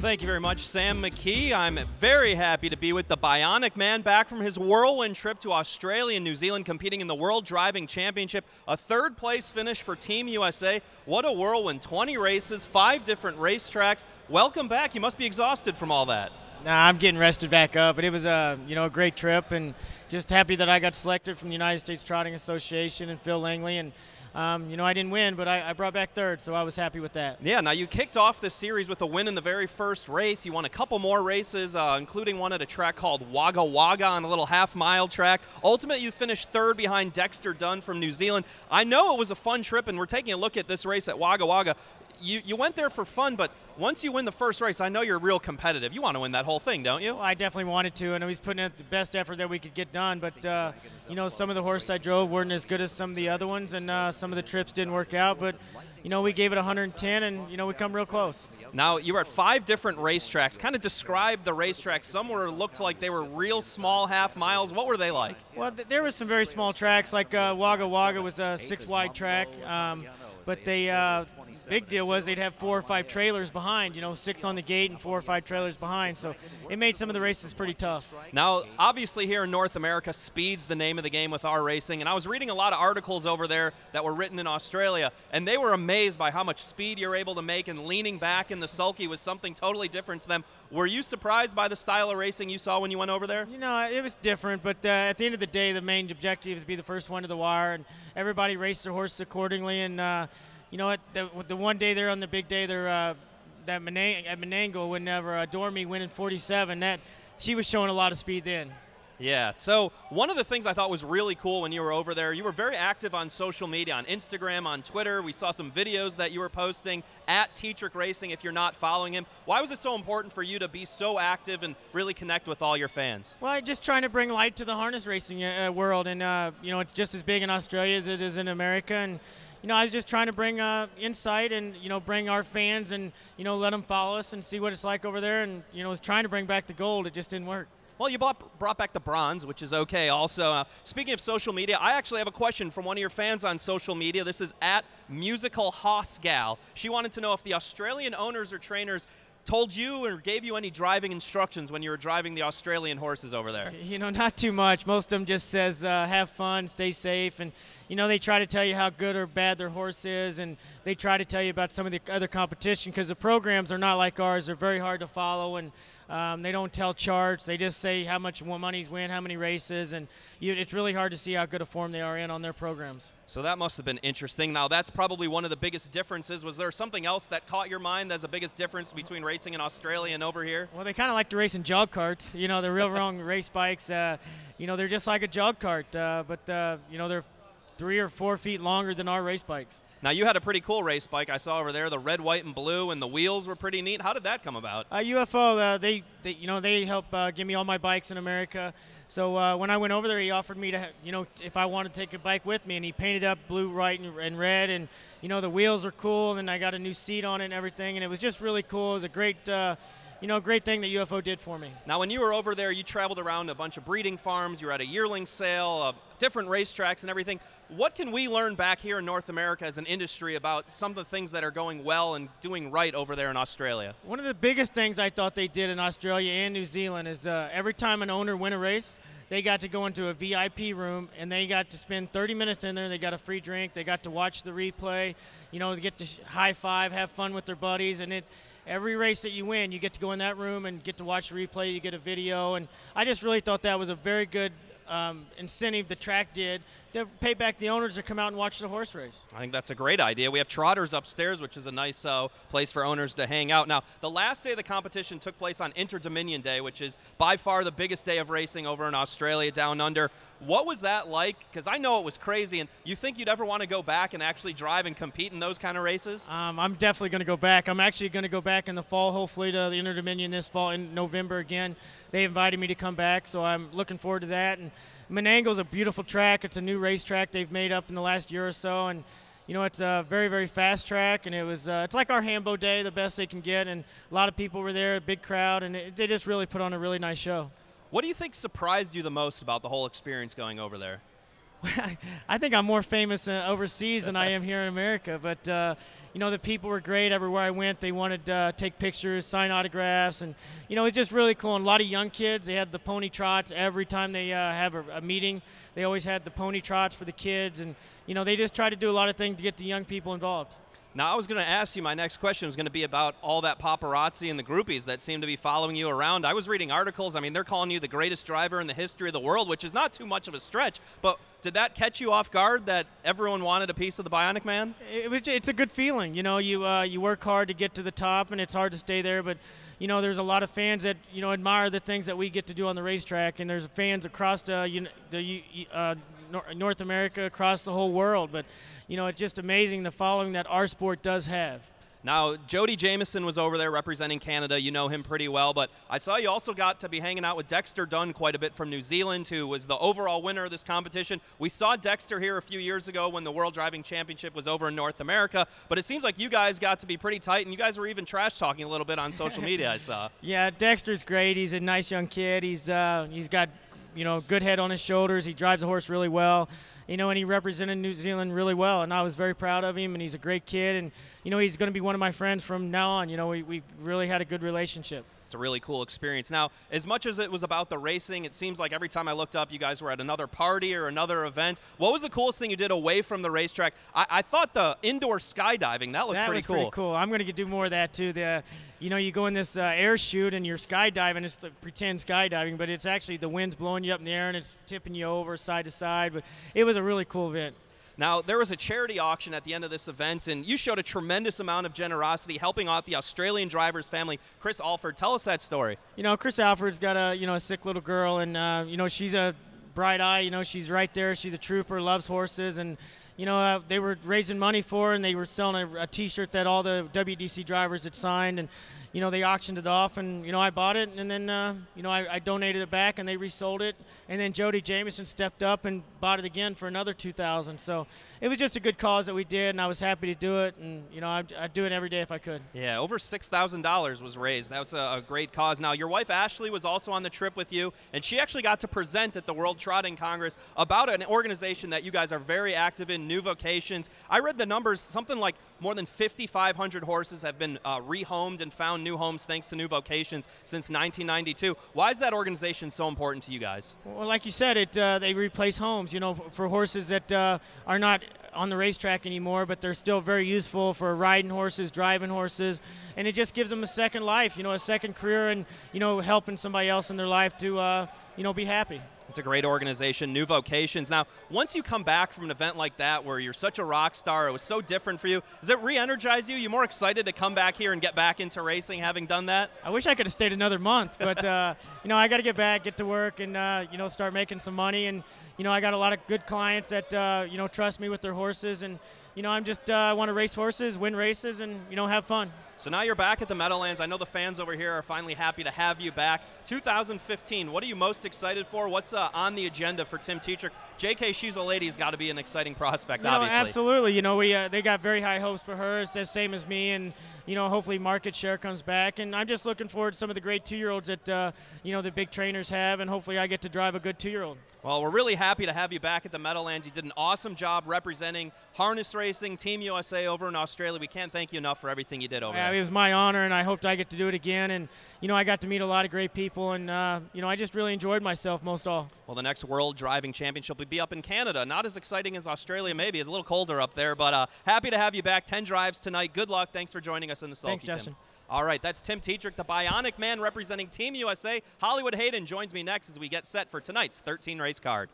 Thank you very much, Sam McKee. I'm very happy to be with the Bionic Man back from his whirlwind trip to Australia and New Zealand competing in the World Driving Championship. A third-place finish for Team USA. What a whirlwind. 20 races, 5 different racetracks. Welcome back. You must be exhausted from all that. Nah, I'm getting rested back up, but it was a great trip, and just happy that I got selected from the United States Trotting Association and Phil Langley, and I didn't win, but I brought back third, so I was happy with that. Yeah, now you kicked off this series with a win in the very first race. You won a couple more races, including one at a track called Wagga Wagga on a little half-mile track. Ultimately, you finished third behind Dexter Dunn from New Zealand. I know it was a fun trip, and we're taking a look at this race at Wagga Wagga. You went there for fun, but once you win the first race, I know you're real competitive. You want to win that whole thing, don't you? Well, I definitely wanted to, and I was putting in the best effort that we could get done. But, some of the horses I drove weren't as good as some of the other ones, and some of the trips didn't work out. But, we gave it 110, and, we come real close. Now, you were at 5 different racetracks. Kind of describe the racetracks. Some looked like they were real small half miles. What were they like? Well, there was some very small tracks, like Wagga Wagga was a 6-wide track. But big deal was they'd have 4 or 5 trailers behind, 6 on the gate and 4 or 5 trailers behind. So it made some of the races pretty tough. Now, obviously here in North America, speed's the name of the game with our racing. And I was reading a lot of articles over there that were written in Australia, and they were amazed by how much speed you're able to make, and leaning back in the sulky was something totally different to them. Were you surprised by the style of racing you saw when you went over there? It was different, but at the end of the day, the main objective is to be the first one to the wire, and everybody raced their horses accordingly. And the one day they're on the big day, they're at Menangle, whenever Dormy went in 47, she was showing a lot of speed then. Yeah, so one of the things I thought was really cool when you were over there, you were very active on social media, on Instagram, on Twitter. We saw some videos that you were posting at Tetrick Racing if you're not following him. Why was it so important for you to be so active and really connect with all your fans? Well, just trying to bring light to the harness racing world, and it's just as big in Australia as it is in America, and I was just trying to bring insight and, bring our fans and, let them follow us and see what it's like over there, and, was trying to bring back the gold. It just didn't work. Well, you brought back the bronze, which is okay also. Speaking of social media, I actually have a question from one of your fans on social media. This is at Musical Hoss Gal. She wanted to know if the Australian owners or trainers told you or gave you any driving instructions when you were driving the Australian horses over there. Not too much. Most of them just says have fun, stay safe, and they try to tell you how good or bad their horse is, and they try to tell you about some of the other competition, because the programs are not like ours. They're very hard to follow, and they don't tell charts. They just say how much money's win, how many races, and it's really hard to see how good a form they are in on their programs. So that must have been interesting. Now, that's probably one of the biggest differences. Was there something else that caught your mind as the biggest difference between racing in Australia and over here? Well, they kind of like to race in jog carts. They're real wrong race bikes. They're just like a jog cart, but they're 3 or 4 feet longer than our race bikes. Now, you had a pretty cool race bike I saw over there, the red, white, and blue, and the wheels were pretty neat. How did that come about? UFO, they help give me all my bikes in America. So when I went over there, he offered me to, if I wanted to take a bike with me, and he painted up blue, white, and red, and, the wheels are cool, and I got a new seat on it and everything, and it was just really cool. It was a great great thing that UFO did for me. Now, when you were over there, you traveled around a bunch of breeding farms. You were at a yearling sale, different racetracks and everything. What can we learn back here in North America as an industry about some of the things that are going well and doing right over there in Australia? One of the biggest things I thought they did in Australia and New Zealand is every time an owner win a race, they got to go into a VIP room, and they got to spend 30 minutes in there. They got a free drink. They got to watch the replay, to get to high five, have fun with their buddies, and every race that you win, you get to go in that room and get to watch the replay. You get a video, and I just really thought that was a very good incentive the track did to pay back the owners to come out and watch the horse race. I think that's a great idea. We have trotters upstairs, which is a nice place for owners to hang out. Now, the last day of the competition took place on Inter-Dominion Day, which is by far the biggest day of racing over in Australia, down under. What was that like? Because I know it was crazy, and you think you'd ever want to go back and actually drive and compete in those kind of races? I'm definitely going to go back. I'm actually going to go back in the fall, hopefully, to the Inter-Dominion this fall in November again. They invited me to come back, so I'm looking forward to that. And Menangle's a beautiful track. It's a new racetrack they've made up in the last year or so, and it's a very, very fast track, and it's like our Hambo Day, the best they can get, and a lot of people were there, a big crowd, and they just really put on a really nice show. What do you think surprised you the most about the whole experience going over there? I think I'm more famous overseas than I am here in America. But you know, the people were great everywhere I went. They wanted to take pictures, sign autographs, and you know, it's just really cool. And a lot of young kids. They had the pony trots every time they have a meeting. They always had the pony trots for the kids, and you know, they just try to do a lot of things to get the young people involved. Now, I was going to ask you, my next question was going to be about all that paparazzi and the groupies that seem to be following you around. I was reading articles. I mean, they're calling you the greatest driver in the history of the world, which is not too much of a stretch. But did that catch you off guard that everyone wanted a piece of the Bionic Man? It's a good feeling. You know, you work hard to get to the top, and it's hard to stay there. But, you know, there's a lot of fans that, you know, admire the things that we get to do on the racetrack. And there's fans across North America, across the whole world. But, you know, it's just amazing the following that our sport does have. Now, Jody Jamieson was over there representing Canada. You know him pretty well, but I saw you also got to be hanging out with Dexter Dunn quite a bit from New Zealand, who was the overall winner of this competition. We saw Dexter here a few years ago when the World Driving Championship was over in North America, but it seems like you guys got to be pretty tight, and you guys were even trash-talking a little bit on social media, I saw. Yeah, Dexter's great. He's a nice young kid. He's got, you know, good head on his shoulders. He drives a horse really well, you know, and he represented New Zealand really well, and I was very proud of him, and he's a great kid, and, you know, he's going to be one of my friends from now on. You know, we really had a good relationship. It's a really cool experience. Now, as much as it was about the racing, it seems like every time I looked up, you guys were at another party or another event. What was the coolest thing you did away from the racetrack? I thought the indoor skydiving, that looked pretty cool. That was pretty cool. I'm going to do more of that, too. You know, you go in this air chute and you're skydiving. It's the pretend skydiving, but it's actually the wind's blowing you up in the air and it's tipping you over side to side. But it was a really cool event. Now, there was a charity auction at the end of this event, and you showed a tremendous amount of generosity helping out the Australian driver's family. Chris Alford, tell us that story. You know, Chris Alford's got a sick little girl, and you know, she's a bright eye. You know, she's right there. She's a trooper, loves horses, and you know, they were raising money for her, and they were selling a T-shirt that all the WDC drivers had signed, and you know, they auctioned it off, and you know, I bought it, and then you know, I donated it back, and they resold it, and then Jody Jamieson stepped up and bought it again for another $2,000. So it was just a good cause that we did, and I was happy to do it, and you know, I'd do it every day if I could. Yeah, over $6,000 was raised. That was a great cause. Now, your wife Ashley was also on the trip with you, and she actually got to present at the World Trotting Congress about an organization that you guys are very active in, New Vocations. I read the numbers, something like more than 5,500 horses have been rehomed and found new homes thanks to New Vocations since 1992. Why is that organization so important to you guys? Well, like you said, they replace homes, you know, for horses that are not on the racetrack anymore, but they're still very useful for riding horses, driving horses, and it just gives them a second life, you know, a second career, and you know, helping somebody else in their life to you know, be happy. It's a great organization, New Vocations. Now, once you come back from an event like that where you're such a rock star, it was so different for you, does it re-energize you? You more excited to come back here and get back into racing having done that? I wish I could have stayed another month, but you know, I got to get back, get to work, and you know, start making some money. And you know, I got a lot of good clients that you know, trust me with their horses, and you know, I'm just I want to race horses, win races, and you know, have fun. So now you're back at the Meadowlands. I know the fans over here are finally happy to have you back. 2015, what are you most excited for? What's on the agenda for Tim Tetrick? J.K. She's a Lady's got to be an exciting prospect, obviously. Absolutely. You know, they got very high hopes for her. It's the same as me, and you know, hopefully market share comes back. And I'm just looking forward to some of the great 2-year-olds that you know, the big trainers have, and hopefully I get to drive a good 2-year-old. Well, we're really happy to have you back at the Meadowlands. You did an awesome job representing harness racing, Team USA over in Australia. We can't thank you enough for everything you did over there. It was my honor, and I hoped I get to do it again. And you know, I got to meet a lot of great people, and you know, I just really enjoyed myself most all. Well, the next World Driving Championship will be up in Canada. Not as exciting as Australia, maybe. It's a little colder up there, but happy to have you back. 10 drives tonight. Good luck. Thanks for joining us in the Sulky. Thanks, Justin. Tim. All right, that's Tim Tetrick, the Bionic Man representing Team USA. Hollywood Hayden joins me next as we get set for tonight's 13 race card.